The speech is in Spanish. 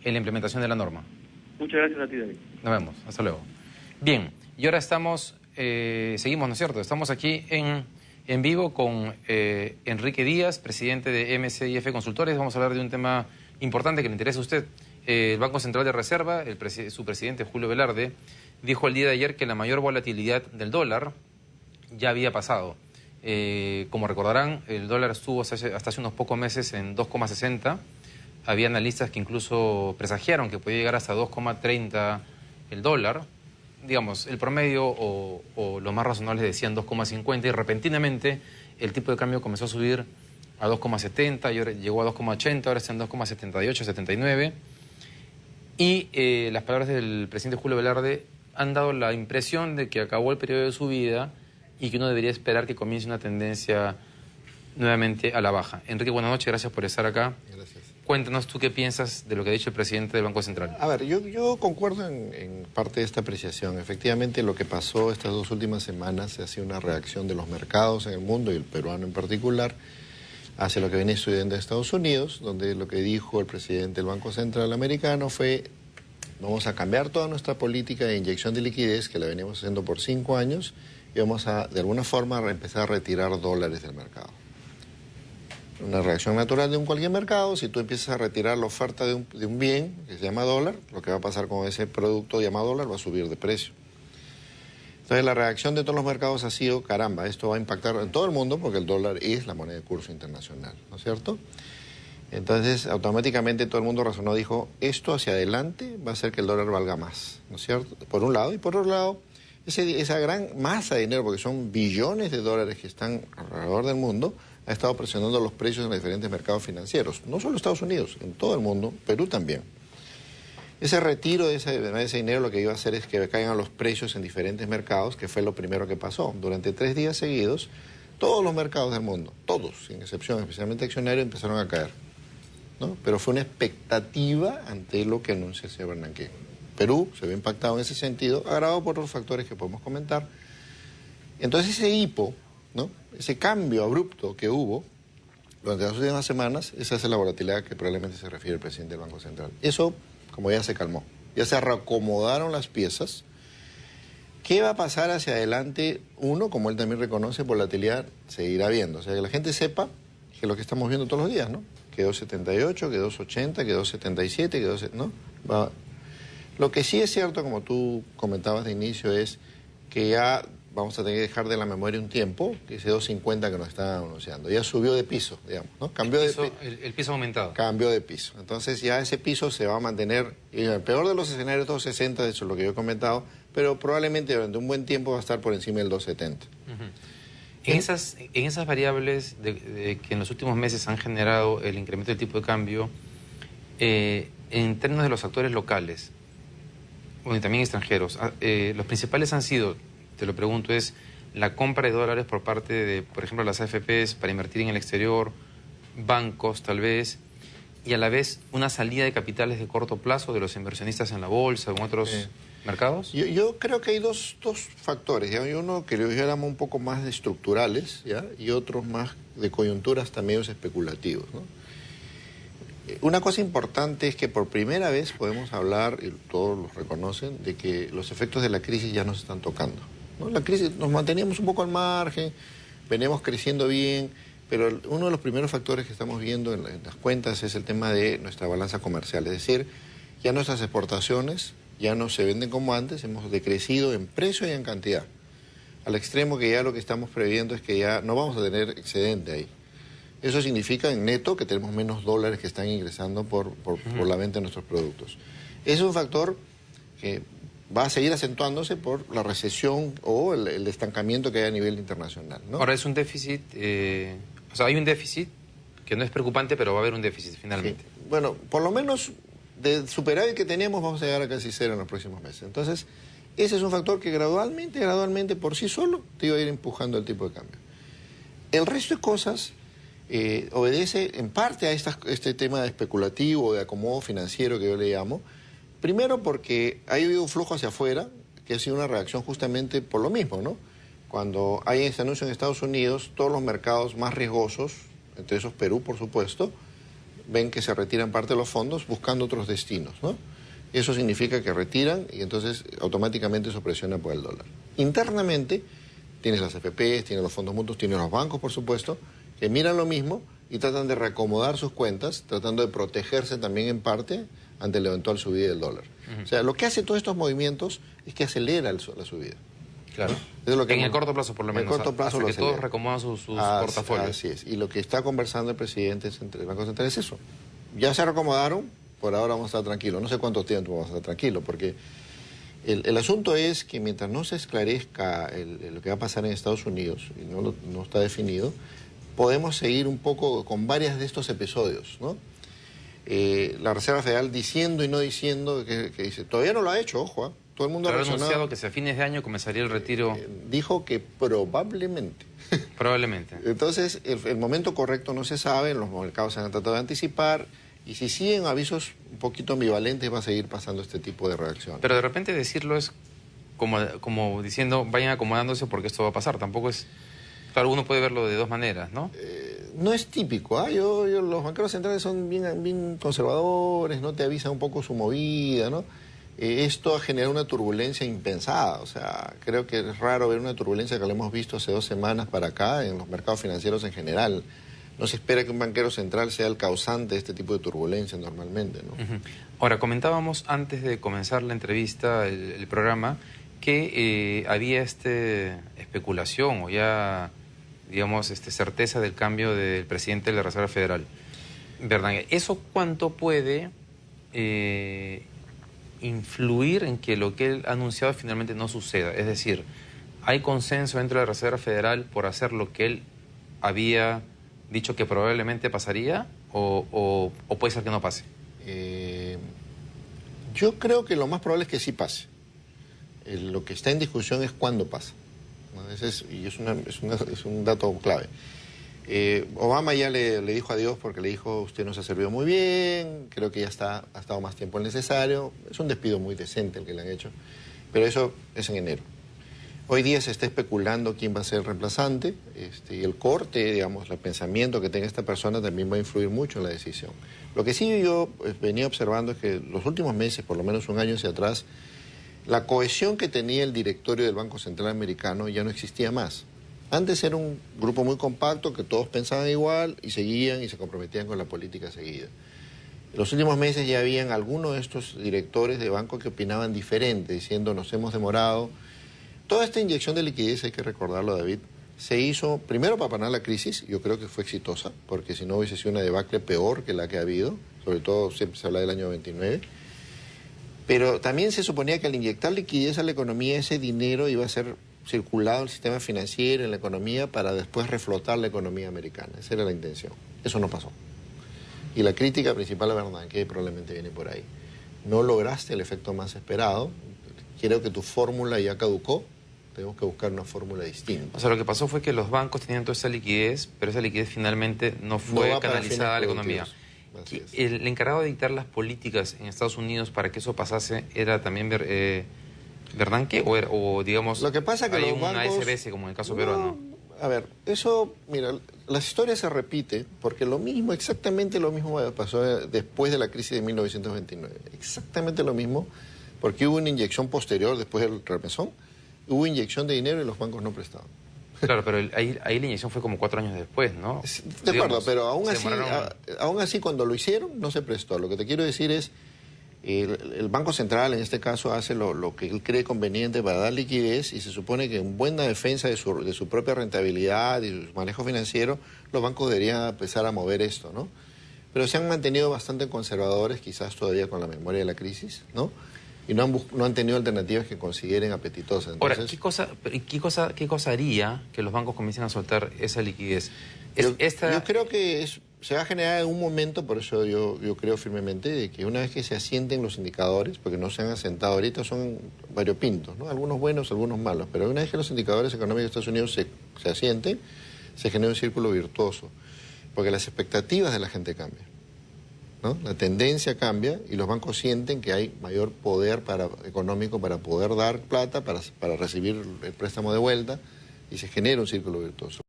en la implementación de la norma. Muchas gracias a ti, David. Nos vemos, hasta luego. Bien, y ahora seguimos, ¿no es cierto? Estamos aquí en vivo con Enrique Díaz, presidente de MCIF Consultores. Vamos a hablar de un tema importante que le interesa a usted. El Banco Central de Reserva, su presidente Julio Velarde, dijo el día de ayer que la mayor volatilidad del dólar ya había pasado. Como recordarán, el dólar estuvo hasta hace unos pocos meses en 2,60. Había analistas que incluso presagiaron que podía llegar hasta 2,30 el dólar. Digamos, el promedio o los más razonables decían 2,50 y repentinamente el tipo de cambio comenzó a subir a 2,70 y ahora llegó a 2,80, ahora está en 2,78, 79. Y las palabras del presidente Julio Velarde han dado la impresión de que acabó el periodo de subida y que uno debería esperar que comience una tendencia nuevamente a la baja. Enrique, buenas noches, gracias por estar acá. Gracias. Cuéntanos tú qué piensas de lo que ha dicho el presidente del Banco Central. A ver, yo concuerdo en parte de esta apreciación. Efectivamente, lo que pasó estas 2 últimas semanas ha sido una reacción de los mercados en el mundo y el peruano en particular hacia lo que viene sucediendo en Estados Unidos, donde lo que dijo el presidente del Banco Central americano fue: vamos a cambiar toda nuestra política de inyección de liquidez, que la venimos haciendo por 5 años, y vamos a, de alguna forma, empezar a retirar dólares del mercado. Una reacción natural de cualquier mercado. Si tú empiezas a retirar la oferta de un bien que se llama dólar, lo que va a pasar con ese producto llamado dólar va a subir de precio. Entonces la reacción de todos los mercados ha sido: caramba, esto va a impactar en todo el mundo porque el dólar es la moneda de curso internacional, ¿no es cierto? Entonces automáticamente todo el mundo razonó, dijo: esto hacia adelante va a hacer que el dólar valga más, ¿no es cierto? Por un lado, y por otro lado, esa gran masa de dinero, porque son billones de dólares que están alrededor del mundo, ha estado presionando los precios en los diferentes mercados financieros. No solo Estados Unidos, en todo el mundo, Perú también. Ese retiro de ese dinero lo que iba a hacer es que caigan los precios en diferentes mercados, que fue lo primero que pasó. Durante 3 días seguidos, todos los mercados del mundo, todos, sin excepción, especialmente accionarios, empezaron a caer, ¿no? Pero fue una expectativa ante lo que anuncia el señor Bernanke. Perú se ve impactado en ese sentido, agravado por otros factores que podemos comentar. Entonces ese hipo, ¿no?, ese cambio abrupto que hubo durante las últimas semanas, esa es la volatilidad que probablemente se refiere el presidente del Banco Central. Eso, como ya se calmó, ya se reacomodaron las piezas. ¿Qué va a pasar hacia adelante? Uno, como él también reconoce, volatilidad seguirá habiendo. O sea, que la gente sepa que lo que estamos viendo todos los días, ¿no? Que 2.78, que 2.80, que 2.77, que 2... ¿no? Lo que sí es cierto, como tú comentabas de inicio, es que ya vamos a tener que dejar de la memoria un tiempo, que ese 2.50 que nos está anunciando. Ya subió de piso, digamos, ¿no? Cambió el piso ha aumentado. Cambió de piso. Entonces ya ese piso se va a mantener, en el peor de los escenarios, 2.60, de hecho, lo que yo he comentado, pero probablemente durante un buen tiempo va a estar por encima del 2.70. En esas variables que en los últimos meses han generado el incremento del tipo de cambio, en términos de los actores locales, y también extranjeros, los principales han sido, te lo pregunto, es la compra de dólares por parte de, por ejemplo, las AFPs para invertir en el exterior, bancos tal vez, y a la vez una salida de capitales de corto plazo de los inversionistas en la bolsa o en otros mercados. Yo creo que hay dos factores, ¿ya? Hay uno que yo llamo un poco más de estructurales, ¿ya?, y otros más de coyunturas también especulativos, ¿no? Una cosa importante es que por primera vez podemos hablar, y todos lo reconocen, de que los efectos de la crisis ya nos están tocando, ¿no? La crisis, nos manteníamos un poco al margen, veníamos creciendo bien, pero uno de los primeros factores que estamos viendo en las cuentas es el tema de nuestra balanza comercial. Es decir, ya nuestras exportaciones ya no se venden como antes, hemos decrecido en precio y en cantidad, al extremo que ya lo que estamos previendo es que ya no vamos a tener excedente ahí. Eso significa en neto que tenemos menos dólares que están ingresando por la venta de nuestros productos. Es un factor que va a seguir acentuándose por la recesión o el estancamiento que hay a nivel internacional, ¿no? Ahora es un déficit, o sea, hay un déficit que no es preocupante, pero va a haber un déficit finalmente. Sí. Bueno, por lo menos del superávit que tenemos vamos a llegar a casi cero en los próximos meses. Entonces, ese es un factor que gradualmente, por sí solo, te iba a ir empujando el tipo de cambio. El resto de cosas obedece en parte a este tema de especulativo, de acomodo financiero que yo le llamo. Primero porque ha habido un flujo hacia afuera, que ha sido una reacción justamente por lo mismo, ¿no? Cuando hay este anuncio en Estados Unidos, todos los mercados más riesgosos, entre esos Perú, por supuesto, ven que se retiran parte de los fondos buscando otros destinos, ¿no? Eso significa que retiran y entonces automáticamente eso presiona por el dólar. Internamente tienes las AFPs, tienes los fondos mutuos, tienes los bancos, por supuesto, que miran lo mismo y tratan de reacomodar sus cuentas, tratando de protegerse también en parte ante la eventual subida del dólar. O sea, lo que hace todos estos movimientos es que acelera la subida. Claro. Es lo que en el corto plazo, por lo menos. En el corto plazo que todos reacomodan sus portafolios. Así es. Y lo que está conversando el presidente del Banco Central es eso. Ya se reacomodaron, por ahora vamos a estar tranquilos. No sé cuánto tiempo vamos a estar tranquilos, porque el asunto es que mientras no se esclarezca lo que va a pasar en Estados Unidos, y no está definido, podemos seguir un poco con varios de estos episodios, ¿no? La Reserva Federal diciendo y no diciendo, que dice, todavía no lo ha hecho, ojo, todo el mundo ha anunciado que a fines de año comenzaría el retiro. Dijo que probablemente. Probablemente. Entonces, el momento correcto no se sabe, los mercados se han tratado de anticipar, y si siguen avisos un poquito ambivalentes va a seguir pasando este tipo de reacciones. Pero de repente decirlo es como diciendo, vayan acomodándose porque esto va a pasar, tampoco es... Claro, uno puede verlo de dos maneras, ¿no? No es típico, ¿ah? Los banqueros centrales son bien conservadores, ¿no? Te avisan un poco su movida, ¿no? Esto ha generado una turbulencia impensada, o sea, creo que es raro ver una turbulencia que la hemos visto hace 2 semanas para acá en los mercados financieros en general. No se espera que un banquero central sea el causante de este tipo de turbulencia normalmente, ¿no? Ahora, comentábamos antes de comenzar la entrevista, el programa, que había especulación o ya, digamos, certeza del cambio del presidente de la Reserva Federal. ¿Verdad? ¿Eso cuánto puede influir en que lo que él ha anunciado finalmente no suceda? Es decir, ¿hay consenso dentro de la Reserva Federal por hacer lo que él había dicho que probablemente pasaría o puede ser que no pase? Yo creo que lo más probable es que sí pase. Lo que está en discusión es cuándo pasa, ¿no? Es un dato clave. Obama ya le dijo adiós porque le dijo, usted nos ha servido muy bien, creo que ya ha estado más tiempo del necesario. Es un despido muy decente el que le han hecho, pero eso es en enero. Hoy día se está especulando quién va a ser el reemplazante, y el corte, digamos, el pensamiento que tenga esta persona también va a influir mucho en la decisión. Lo que sí yo venía observando es que los últimos meses, por lo menos un año hacia atrás, la cohesión que tenía el directorio del Banco Central Americano ya no existía más. Antes era un grupo muy compacto que todos pensaban igual y seguían y se comprometían con la política seguida. En los últimos meses ya habían algunos de estos directores de banco que opinaban diferente, diciendo nos hemos demorado. Toda esta inyección de liquidez, hay que recordarlo, David, se hizo primero para parar la crisis. Yo creo que fue exitosa, porque si no hubiese sido una debacle peor que la que ha habido, sobre todo siempre se habla del año 29. Pero también se suponía que al inyectar liquidez a la economía, ese dinero iba a ser circulado en el sistema financiero, en la economía, para después reflotar la economía americana. Esa era la intención. Eso no pasó. Y la crítica principal a Bernanke probablemente viene por ahí. No lograste el efecto más esperado. Creo que tu fórmula ya caducó. Tenemos que buscar una fórmula distinta. O sea, lo que pasó fue que los bancos tenían toda esa liquidez, pero esa liquidez finalmente no fue canalizada a la economía. El encargado de dictar las políticas en Estados Unidos para que eso pasase era también Bernanke o digamos, lo que pasa que hay los bancos, una SBS como en el caso peruano. A ver, eso, mira, la historia se repite porque exactamente lo mismo pasó después de la crisis de 1929. Exactamente lo mismo, porque hubo una inyección posterior después del remesón, hubo inyección de dinero y los bancos no prestaban. Claro, pero ahí la inyección fue como 4 años después, ¿no? De acuerdo, pero aún así cuando lo hicieron no se prestó. Lo que te quiero decir es, el Banco Central en este caso hace lo que él cree conveniente para dar liquidez y se supone que en buena defensa de su propia rentabilidad y su manejo financiero, los bancos deberían empezar a mover esto, ¿no? Pero se han mantenido bastante conservadores, quizás todavía con la memoria de la crisis, ¿no? Y no han tenido alternativas que consideren apetitosas. Entonces, ahora, ¿qué cosa haría que los bancos comiencen a soltar esa liquidez? Yo creo que se va a generar en un momento, por eso yo creo firmemente, de que una vez que se asienten los indicadores, porque no se han asentado ahorita, son variopintos, ¿no? Algunos buenos, algunos malos, pero una vez que los indicadores económicos de Estados Unidos se asienten, se genera un círculo virtuoso, porque las expectativas de la gente cambian, ¿no? La tendencia cambia y los bancos sienten que hay mayor poder económico para poder dar plata, para recibir el préstamo de vuelta, y se genera un círculo virtuoso.